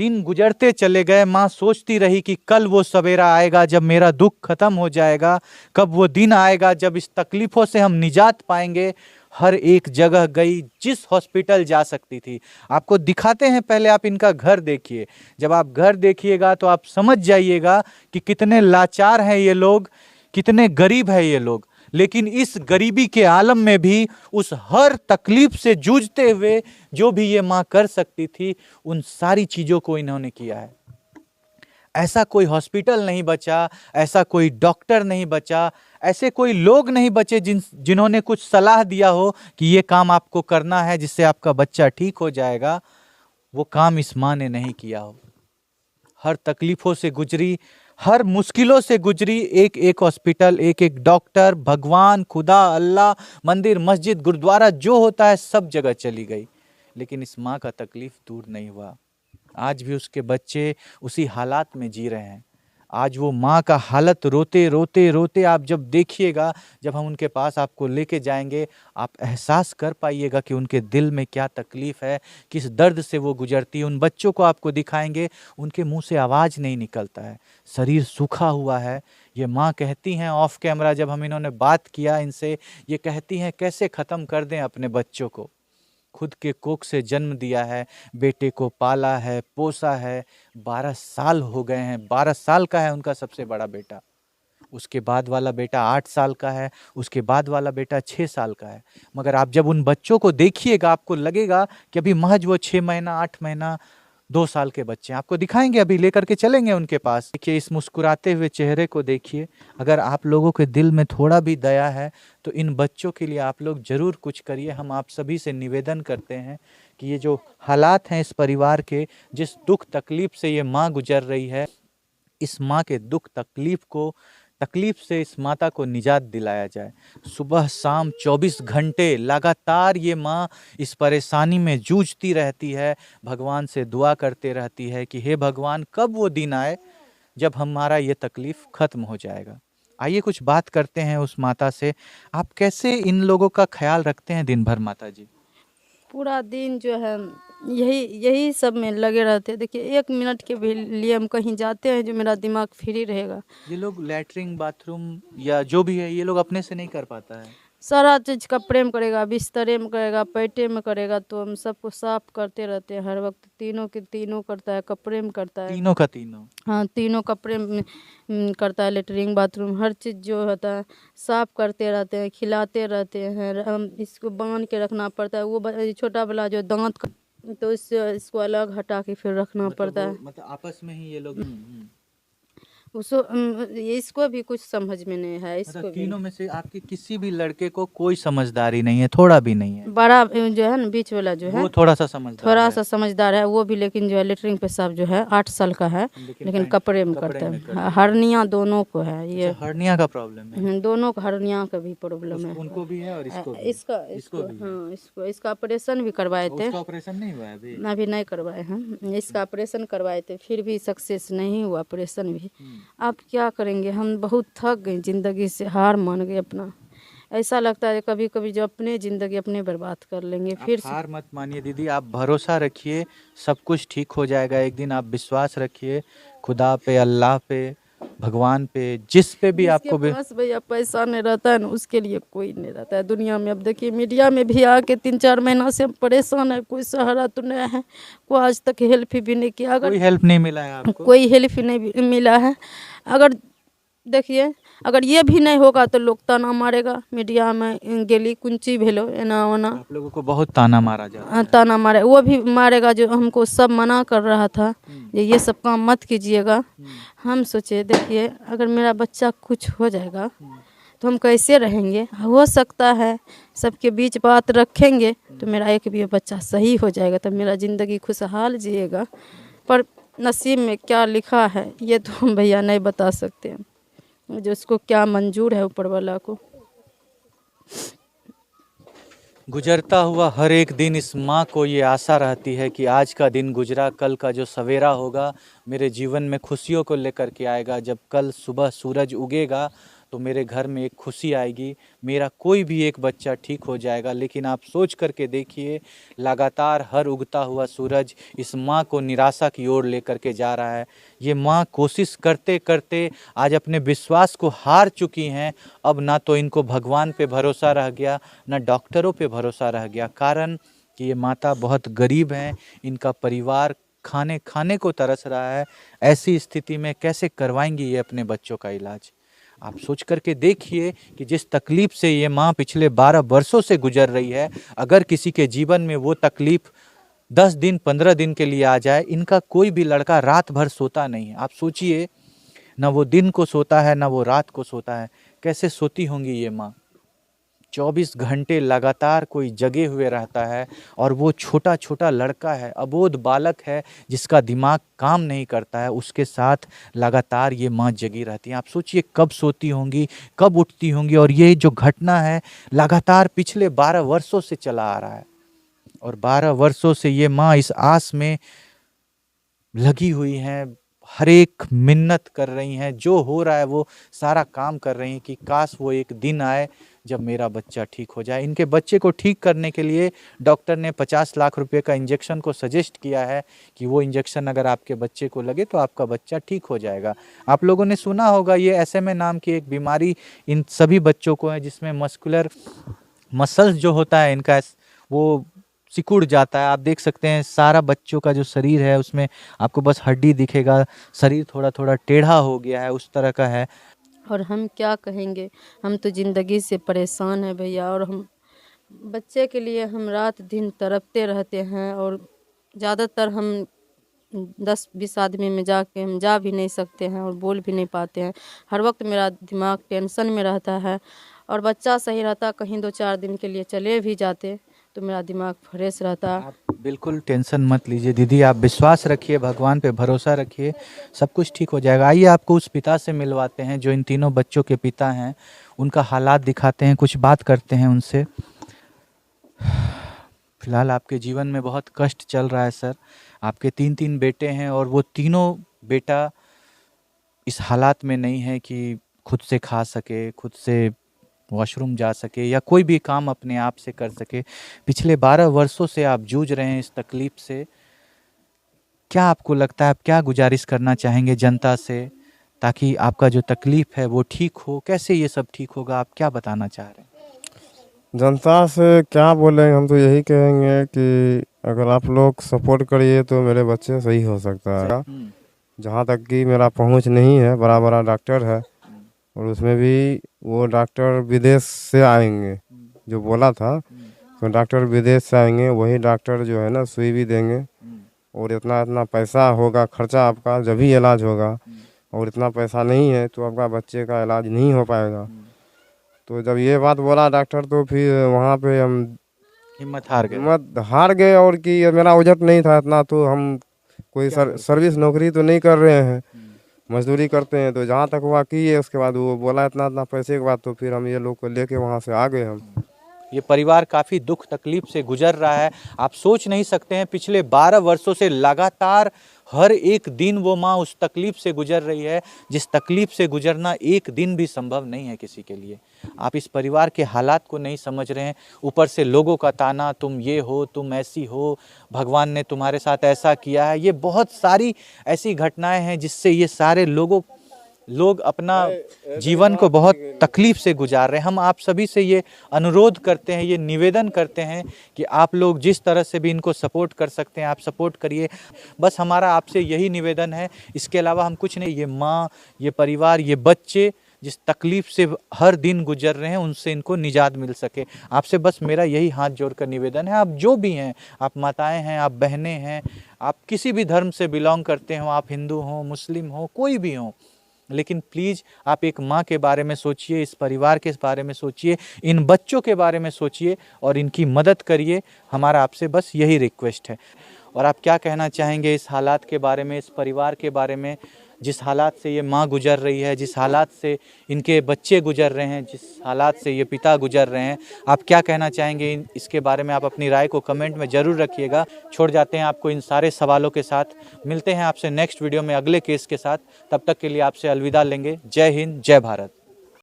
दिन गुजरते चले गए। माँ सोचती रही कि कल वो सवेरा आएगा जब मेरा दुख खत्म हो जाएगा, कब वो दिन आएगा जब इस तकलीफों से हम निजात पाएंगे। हर एक जगह गई, जिस हॉस्पिटल जा सकती थी। आपको दिखाते हैं, पहले आप इनका घर देखिए। जब आप घर देखिएगा तो आप समझ जाइएगा कि कितने लाचार हैं ये लोग, कितने गरीब हैं ये लोग। लेकिन इस गरीबी के आलम में भी उस हर तकलीफ से जूझते हुए जो भी ये माँ कर सकती थी, उन सारी चीजों को इन्होंने किया है। ऐसा कोई हॉस्पिटल नहीं बचा, ऐसा कोई डॉक्टर नहीं बचा, ऐसे कोई लोग नहीं बचे जिन्होंने कुछ सलाह दिया हो कि ये काम आपको करना है जिससे आपका बच्चा ठीक हो जाएगा। वो काम इस माँ ने नहीं किया हो। हर तकलीफों से गुजरी, हर मुश्किलों से गुजरी, एक एक हॉस्पिटल, एक एक डॉक्टर, भगवान, खुदा, अल्लाह, मंदिर, मस्जिद, गुरुद्वारा, जो होता है सब जगह चली गई। लेकिन इस माँ का तकलीफ दूर नहीं हुआ। आज भी उसके बच्चे उसी हालात में जी रहे हैं। आज वो माँ का हालत रोते रोते रोते आप जब देखिएगा, जब हम उनके पास आपको लेके जाएंगे, आप एहसास कर पाइएगा कि उनके दिल में क्या तकलीफ है, किस दर्द से वो गुजरती है। उन बच्चों को आपको दिखाएंगे, उनके मुंह से आवाज़ नहीं निकलता है, शरीर सूखा हुआ है। ये माँ कहती हैं ऑफ कैमरा, जब हम इन्होंने बात किया इनसे, ये कहती हैं कैसे ख़त्म कर दें अपने बच्चों को। खुद के कोख से जन्म दिया है, बेटे को पाला है, पोसा है, 12 साल हो गए हैं। 12 साल का है उनका सबसे बड़ा बेटा, उसके बाद वाला बेटा 8 साल का है, उसके बाद वाला बेटा 6 साल का है। मगर आप जब उन बच्चों को देखिएगा, आपको लगेगा कि अभी महज वो 6 महीना, 8 महीना, 2 साल के बच्चे हैं। आपको दिखाएंगे, अभी लेकर के चलेंगे उनके पास। देखिए इस मुस्कुराते हुए चेहरे को देखिए। अगर आप लोगों के दिल में थोड़ा भी दया है तो इन बच्चों के लिए आप लोग जरूर कुछ करिए। हम आप सभी से निवेदन करते हैं कि ये जो हालात हैं इस परिवार के, जिस दुख तकलीफ से ये माँ गुजर रही है, इस माँ के दुख तकलीफ से इस माता को निजात दिलाया जाए। सुबह शाम 24 घंटे लगातार ये माँ इस परेशानी में जूझती रहती है, भगवान से दुआ करते रहती है कि हे भगवान, कब वो दिन आए जब हमारा ये तकलीफ खत्म हो जाएगा। आइए कुछ बात करते हैं उस माता से। आप कैसे इन लोगों का ख्याल रखते हैं दिन भर माता जी? पूरा दिन जो है यही यही सब में लगे रहते हैं। देखिए 1 मिनट के भी लिए हम कहीं जाते हैं जो मेरा दिमाग फ्री रहेगा। ये लोग लैट्रिन, बाथरूम या जो भी है, ये लोग अपने से नहीं कर पाता है। सारा चीज़ कपड़े में करेगा, बिस्तरे में करेगा, पेटे में करेगा, तो हम सबको साफ करते रहते हैं हर वक्त। तीनों के तीनों करता है, कपड़े में करता है, तीनों का तीनों। हाँ तीनों कपड़े में करता है। लेटरिन बाथरूम हर चीज़ जो होता है साफ करते रहते हैं, खिलाते रहते हैं। हम इसको बांध के रखना पड़ता है। वो छोटा वाला जो दांत तो इसको अलग हटा के फिर रखना पड़ता है। मतलब आपस में ही ये लोग उसको इसको भी कुछ समझ में नहीं है। इसको मतलब भी तीनों में से आपके किसी भी लड़के को कोई समझदारी नहीं है, थोड़ा भी नहीं है? बड़ा जो है ना, बीच वाला जो है वो थोड़ा सा समझदार थोड़ा है। सा समझदार है वो भी, लेकिन जो है लेटरिन पेशाब जो है 8 साल का है, लेकिन कपड़े में करता है। हर्निया दोनों को है ये। अच्छा, हर्निया का प्रॉब्लम है? दोनों को हर्निया का भी प्रॉब्लम है। उनको भी है और इसको भी? इसको हाँ, इसका ऑपरेशन भी करवाए थे। उसका ऑपरेशन नहीं हुआ है अभी? अभी नहीं करवाए हैं। इसका ऑपरेशन करवाए थे, फिर भी सक्सेस नहीं हुआ ऑपरेशन भी। आप क्या करेंगे, हम बहुत थक गए ज़िंदगी से, हार मान गए अपना। ऐसा लगता है कभी कभी जो अपने ज़िंदगी अपने बर्बाद कर लेंगे। फिर हार मत मानिए दीदी, आप भरोसा रखिए, सब कुछ ठीक हो जाएगा एक दिन। आप विश्वास रखिए खुदा पे, अल्लाह पे, भगवान पे, जिस पे भी आपको भी। पास भैया पैसा नहीं रहता है ना, उसके लिए कोई नहीं रहता है दुनिया में। अब देखिए मीडिया में भी आके 3-4 महीना से हम परेशान है, कोई सहारा तो नहीं है, कोई आज तक हेल्प भी नहीं किया। अगर कोई हेल्प नहीं मिला है आपको? कोई हेल्प नहीं मिला है। अगर देखिए अगर ये भी नहीं होगा तो लोग ताना मारेगा मीडिया में, गेली कुंची भेलो एना ओना। आप लोगों को बहुत ताना मारा जाता है। ताना मारे, वो भी मारेगा जो हमको सब मना कर रहा था ये सब काम मत कीजिएगा। हम सोचे देखिए अगर मेरा बच्चा कुछ हो जाएगा तो हम कैसे रहेंगे। हो सकता है सबके बीच बात रखेंगे तो मेरा एक भी बच्चा सही हो जाएगा, तो मेरा ज़िंदगी खुशहाल जिएगा। पर नसीब में क्या लिखा है ये तो हम भैया नहीं बता सकते हैं, जो उसको क्या मंजूर है ऊपर वाला को। गुजरता हुआ हर एक दिन इस माँ को ये आशा रहती है कि आज का दिन गुजरा, कल का जो सवेरा होगा मेरे जीवन में खुशियों को लेकर के आएगा। जब कल सुबह सूरज उगेगा तो मेरे घर में एक खुशी आएगी, मेरा कोई भी एक बच्चा ठीक हो जाएगा। लेकिन आप सोच करके देखिए, लगातार हर उगता हुआ सूरज इस माँ को निराशा की ओर लेकर के जा रहा है। ये माँ कोशिश करते करते आज अपने विश्वास को हार चुकी हैं। अब ना तो इनको भगवान पे भरोसा रह गया, ना डॉक्टरों पे भरोसा रह गया। कारण कि ये माता बहुत गरीब हैं, इनका परिवार खाने खाने को तरस रहा है। ऐसी स्थिति में कैसे करवाएंगी ये अपने बच्चों का इलाज? आप सोच करके देखिए कि जिस तकलीफ से ये माँ पिछले 12 वर्षों से गुजर रही है, अगर किसी के जीवन में वो तकलीफ 10 दिन 15 दिन के लिए आ जाए, इनका कोई भी लड़का रात भर सोता नहीं है। आप सोचिए, ना वो दिन को सोता है, ना वो रात को सोता है। कैसे सोती होंगी ये माँ? 24 घंटे लगातार कोई जगे हुए रहता है, और वो छोटा छोटा लड़का है, अबोध बालक है, जिसका दिमाग काम नहीं करता है, उसके साथ लगातार ये माँ जगी रहती है। आप सोचिए कब सोती होंगी, कब उठती होंगी। और ये जो घटना है लगातार पिछले 12 वर्षों से चला आ रहा है, और 12 वर्षों से ये माँ इस आस में लगी हुई हैं, हर एक मिन्नत कर रही हैं, जो हो रहा है वो सारा काम कर रही हैं कि काश वो एक दिन आए जब मेरा बच्चा ठीक हो जाए। इनके बच्चे को ठीक करने के लिए डॉक्टर ने 50 लाख रुपए का इंजेक्शन को सजेस्ट किया है कि वो इंजेक्शन अगर आपके बच्चे को लगे तो आपका बच्चा ठीक हो जाएगा। आप लोगों ने सुना होगा, ये SMA नाम की एक बीमारी इन सभी बच्चों को है, जिसमें मस्कुलर मसल्स जो होता है इनका, वो सिकुड़ जाता है। आप देख सकते हैं सारा बच्चों का जो शरीर है उसमें आपको बस हड्डी दिखेगा, शरीर थोड़ा थोड़ा टेढ़ा हो गया है, उस तरह का है। और हम क्या कहेंगे, हम तो ज़िंदगी से परेशान हैं भैया। और हम बच्चे के लिए हम रात दिन तड़पते रहते हैं, और ज़्यादातर हम 10-20 आदमी में जाके हम जा भी नहीं सकते हैं और बोल भी नहीं पाते हैं। हर वक्त मेरा दिमाग टेंशन में रहता है, और बच्चा सही रहता, कहीं 2-4 दिन के लिए चले भी जाते तो मेरा दिमाग फ्रेश रहता। आप बिल्कुल टेंशन मत लीजिए दीदी, आप विश्वास रखिए, भगवान पे भरोसा रखिए, सब कुछ ठीक हो जाएगा। आइए आपको उस पिता से मिलवाते हैं जो इन तीनों बच्चों के पिता हैं, उनका हालात दिखाते हैं, कुछ बात करते हैं उनसे। फिलहाल आपके जीवन में बहुत कष्ट चल रहा है सर। आपके 3-3 बेटे हैं, और वो तीनों बेटा इस हालात में नहीं है कि खुद से खा सके, खुद से वॉशरूम जा सके, या कोई भी काम अपने आप से कर सके। पिछले 12 वर्षों से आप जूझ रहे हैं इस तकलीफ से। क्या आपको लगता है, आप क्या गुजारिश करना चाहेंगे जनता से, ताकि आपका जो तकलीफ है वो ठीक हो? कैसे ये सब ठीक होगा, आप क्या बताना चाह रहे हैं? जनता से क्या बोलें, हम तो यही कहेंगे कि अगर आप लोग सपोर्ट करिए तो मेरे बच्चे सही हो सकता है। जहाँ तक कि मेरा पहुँच नहीं है, बड़ा बड़ा डॉक्टर है, और उसमें भी वो डॉक्टर विदेश से आएंगे, जो बोला था तो डॉक्टर विदेश से आएंगे, वही डॉक्टर जो है ना सुई भी देंगे, और इतना इतना पैसा होगा खर्चा आपका जब भी इलाज होगा, और इतना पैसा नहीं है तो आपका बच्चे का इलाज नहीं हो पाएगा। तो जब ये बात बोला डॉक्टर, तो फिर वहाँ पे हम हिम्मत हार गए? हिम्मत हार गए, और कि मेरा बजट नहीं था इतना, तो हम कोई सर्विस नौकरी तो नहीं कर रहे हैं, मजदूरी करते हैं। तो जहाँ तक हुआ किए, उसके बाद वो बोला इतना इतना पैसे के बाद, तो फिर हम ये लोग को लेके वहाँ से आ गए हम। ये परिवार काफ़ी दुख तकलीफ से गुजर रहा है। आप सोच नहीं सकते हैं, पिछले 12 वर्षों से लगातार हर एक दिन वो माँ उस तकलीफ से गुजर रही है, जिस तकलीफ से गुजरना एक दिन भी संभव नहीं है किसी के लिए। आप इस परिवार के हालात को नहीं समझ रहे हैं, ऊपर से लोगों का ताना, तुम ये हो, तुम ऐसी हो, भगवान ने तुम्हारे साथ ऐसा किया है। ये बहुत सारी ऐसी घटनाएं हैं जिससे ये सारे लोग अपना जीवन को बहुत तकलीफ से गुजार रहे हैं। हम आप सभी से ये अनुरोध करते हैं, ये निवेदन करते हैं कि आप लोग जिस तरह से भी इनको सपोर्ट कर सकते हैं आप सपोर्ट करिए। बस हमारा आपसे यही निवेदन है, इसके अलावा हम कुछ नहीं। ये माँ, ये परिवार, ये बच्चे जिस तकलीफ से हर दिन गुजर रहे हैं, उनसे इनको निजात मिल सके। आपसे बस मेरा यही हाथ जोड़कर निवेदन है। आप जो भी हैं, आप माताएं हैं, आप बहनें हैं, आप किसी भी धर्म से बिलोंग करते हो, आप हिंदू हो, मुस्लिम हो, कोई भी हो, लेकिन प्लीज़ आप एक माँ के बारे में सोचिए, इस परिवार के बारे में सोचिए, इन बच्चों के बारे में सोचिए और इनकी मदद करिए। हमारा आपसे बस यही रिक्वेस्ट है। और आप क्या कहना चाहेंगे इस हालात के बारे में, इस परिवार के बारे में, जिस हालात से ये माँ गुजर रही है, जिस हालात से इनके बच्चे गुजर रहे हैं, जिस हालात से ये पिता गुजर रहे हैं, आप क्या कहना चाहेंगे इसके बारे में? आप अपनी राय को कमेंट में ज़रूर रखिएगा। छोड़ जाते हैं आपको इन सारे सवालों के साथ। मिलते हैं आपसे नेक्स्ट वीडियो में अगले केस के साथ। तब तक के लिए आपसे अलविदा लेंगे। जय हिंद, जय भारत।